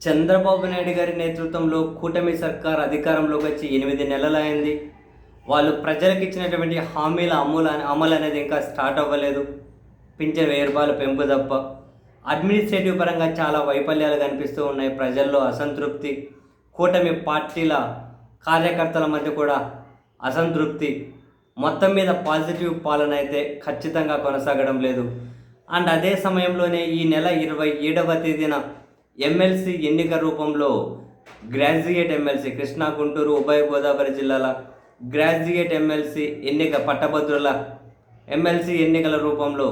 చంద్రబాబు నాయుడు గారి నేతృత్వంలో కూటమి సర్కార్ అధికారంలోకి వచ్చి 8 నెలలైంది. వాళ్ళు ప్రజలకు ఇచ్చినటువంటి హామీల అమలు అనేది ఇంకా స్టార్ట్ అవ్వలేదు. పింఛన్ రూ. 1000 పెంపు తప్ప. అడ్మినిస్ట్రేటివ్ పరంగా చాలా వైఫల్యాలు కనిపిస్తూ ఉన్నాయి. ప్రజల్లో అసంతృప్తి, కూటమి పార్టీల కార్యకర్తల మధ్య కూడా అసంతృప్తి. మొత్తం మీద పాజిటివ్ పాలన అయితే ఖచ్చితంగా కొనసాగడం లేదు. అండ్ అదే సమయంలోనే ఈ నెల 27వ తేదీన ఎమ్మెల్సీ ఎన్నిక రూపంలో గ్రాడ్యుయేట్ ఎమ్మెల్సీ కృష్ణా, గుంటూరు, ఉభయ గోదావరి జిల్లాల గ్రాడ్యుయేట్ ఎమ్మెల్సీ ఎన్నిక పట్టభద్రుల ఎమ్మెల్సీ ఎన్నికల రూపంలో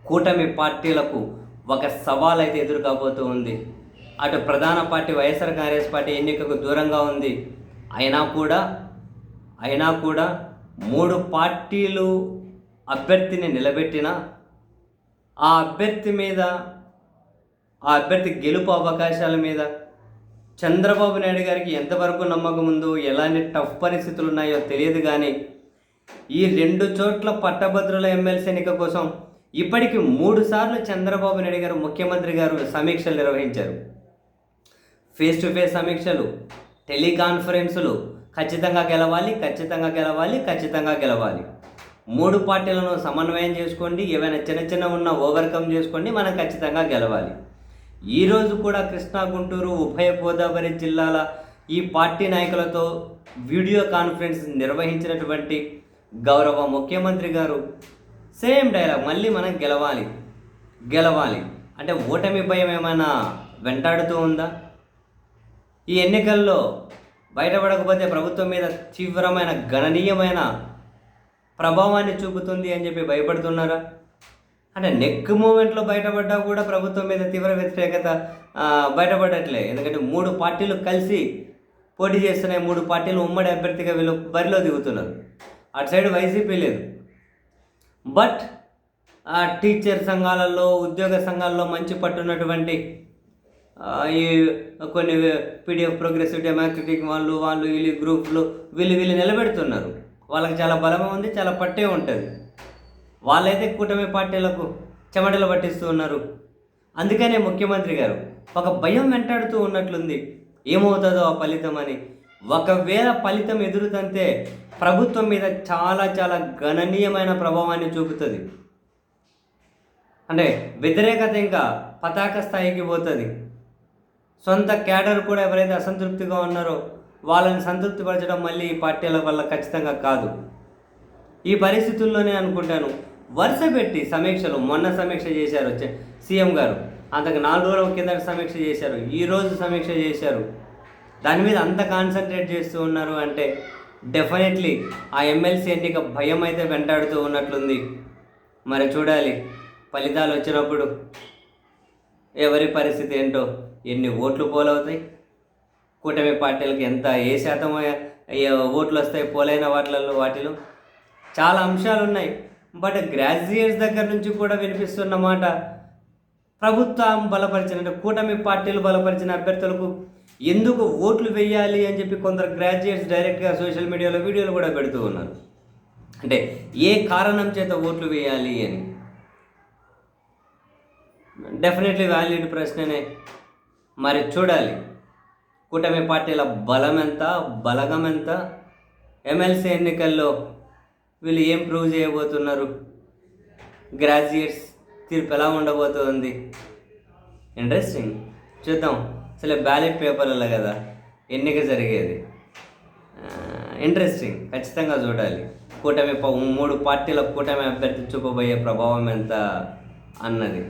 కూటమి పార్టీలకు ఒక సవాల్ అయితే ఎదురు కాబోతూ ఉంది. అటు ప్రధాన పార్టీ వైఎస్ఆర్ కాంగ్రెస్ పార్టీ ఎన్నికకు దూరంగా ఉంది. అయినా కూడా 3 పార్టీలు అభ్యర్థిని నిలబెట్టిన ఆ అభ్యర్థి గెలుపు అవకాశాల మీద చంద్రబాబు నాయుడు గారికి ఎంతవరకు నమ్మకం ఉందో, ఎలాంటి టఫ్ పరిస్థితులు ఉన్నాయో తెలియదు. కానీ ఈ 2 చోట్ల పట్టభద్రుల ఎమ్మెల్సీ ఎన్నిక కోసం ఇప్పటికి 3 సార్లు చంద్రబాబు నాయుడు గారు, ముఖ్యమంత్రి గారు సమీక్షలు నిర్వహించారు. ఫేస్ టు ఫేస్ సమీక్షలు, టెలికాన్ఫరెన్సులు, ఖచ్చితంగా గెలవాలి, 3 పార్టీలను సమన్వయం చేసుకోండి, ఏవైనా చిన్న ఉన్నా ఓవర్కమ్ చేసుకోండి, మనం ఖచ్చితంగా గెలవాలి. ఈరోజు కూడా కృష్ణా, గుంటూరు, ఉభయ గోదావరి జిల్లాల ఈ పార్టీ నాయకులతో వీడియో కాన్ఫరెన్స్ నిర్వహించినటువంటి గౌరవ ముఖ్యమంత్రి గారు సేమ్ డైలాగ్, మళ్ళీ మనం గెలవాలి అంటే ఓటమి భయం ఏమైనా వెంటాడుతూ ఉందా? ఈ ఎన్నికల్లో బయటపడకపోతే ప్రభుత్వం మీద తీవ్రమైన గణనీయమైన ప్రభావాన్ని చూపుతుంది అని చెప్పి భయపడుతున్నారా? అంటే నెక్ మూమెంట్లో బయటపడ్డా కూడా ప్రభుత్వం మీద తీవ్ర వ్యతిరేకత బయటపడట్లే. ఎందుకంటే 3 పార్టీలు కలిసి పోటీ చేస్తున్నాయి. 3 పార్టీలు ఉమ్మడి అభ్యర్థిగా వీళ్ళు బరిలో దిగుతున్నారు. అటు సైడ్ వైసీపీ లేదు. బట్ టీచర్ సంఘాలలో, ఉద్యోగ సంఘాల్లో మంచి పట్టున్నటువంటి ఈ కొన్ని పీడిఎఫ్, ప్రోగ్రెసివ్ డెమోక్రటిక్ వాళ్ళు వీళ్ళు గ్రూపులు వీళ్ళు నిలబెడుతున్నారు. వాళ్ళకి చాలా బలమే ఉంది, చాలా పట్టే ఉంటుంది. వాళ్ళైతే కూటమి పార్టీలకు చెమటలు పట్టిస్తూ ఉన్నారు. అందుకనే ముఖ్యమంత్రి గారు ఒక భయం వెంటాడుతూ ఉన్నట్లుంది, ఏమవుతుందో ఆ ఫలితం అని. ఒకవేళ ఫలితం ఎదురుతంతే ప్రభుత్వం మీద చాలా గణనీయమైన ప్రభావాన్ని చూపుతుంది. అంటే వ్యతిరేకత ఇంకా పతాక స్థాయికి పోతుంది. సొంత క్యాడర్ కూడా ఎవరైతే అసంతృప్తిగా ఉన్నారో వాళ్ళని సంతృప్తిపరచడం మళ్ళీ ఈ పార్టీల వల్ల ఖచ్చితంగా కాదు. ఈ పరిస్థితుల్లోనే అనుకుంటాను వరుస పెట్టి సమీక్షలు, మొన్న సమీక్ష చేశారు సీఎం గారు, అంతకు 4 రోజుల కింద సమీక్ష చేశారు, ఈరోజు సమీక్ష చేశారు. దాని మీద అంత కాన్సన్ట్రేట్ చేస్తూ ఉన్నారు అంటే డెఫినెట్లీ ఆ ఎమ్మెల్సీ ఎన్నిక భయం అయితే వెంటాడుతూ ఉన్నట్లుంది. మరి చూడాలి ఫలితాలు వచ్చినప్పుడు ఎవరి పరిస్థితి ఏంటో, ఎన్ని ఓట్లు పోలవుతాయి, కూటమి పార్టీలకు ఏ శాతం ఓట్లు వస్తాయి పోలైన వాటిలో చాలా అంశాలు ఉన్నాయి. బట్ గ్రాడ్యుయేట్స్ దగ్గర నుంచి కూడా వినిపిస్తున్న మాట, ప్రభుత్వం బలపరిచిన కూటమి పార్టీలు బలపరిచిన అభ్యర్థులకు ఎందుకు ఓట్లు వేయాలి అని చెప్పి కొందరు గ్రాడ్యుయేట్స్ డైరెక్ట్గా సోషల్ మీడియాలో వీడియోలు కూడా పెడుతూ ఉన్నారు. అంటే ఏ కారణం చేత ఓట్లు వేయాలి అని. డెఫినెట్లీ వ్యాలిడ్ ప్రశ్ననే. మరి చూడాలి కూటమి పార్టీల బలగం ఎంత, ఎమ్మెల్సీ ఎన్నికల్లో వీళ్ళు ఏం ప్రూవ్ చేయబోతున్నారు, గ్రాడ్యుయేట్స్ తీర్పు ఎలా ఉండబోతుంది, ఇంట్రెస్టింగ్. చూద్దాం. అసలు బ్యాలెట్ పేపర్లలో కదా ఎన్నిక జరిగేది. ఇంట్రెస్టింగ్, ఖచ్చితంగా చూడాలి. 3 పార్టీల కూటమి అభ్యర్థి చూపబోయే ప్రభావం ఎంత అన్నది.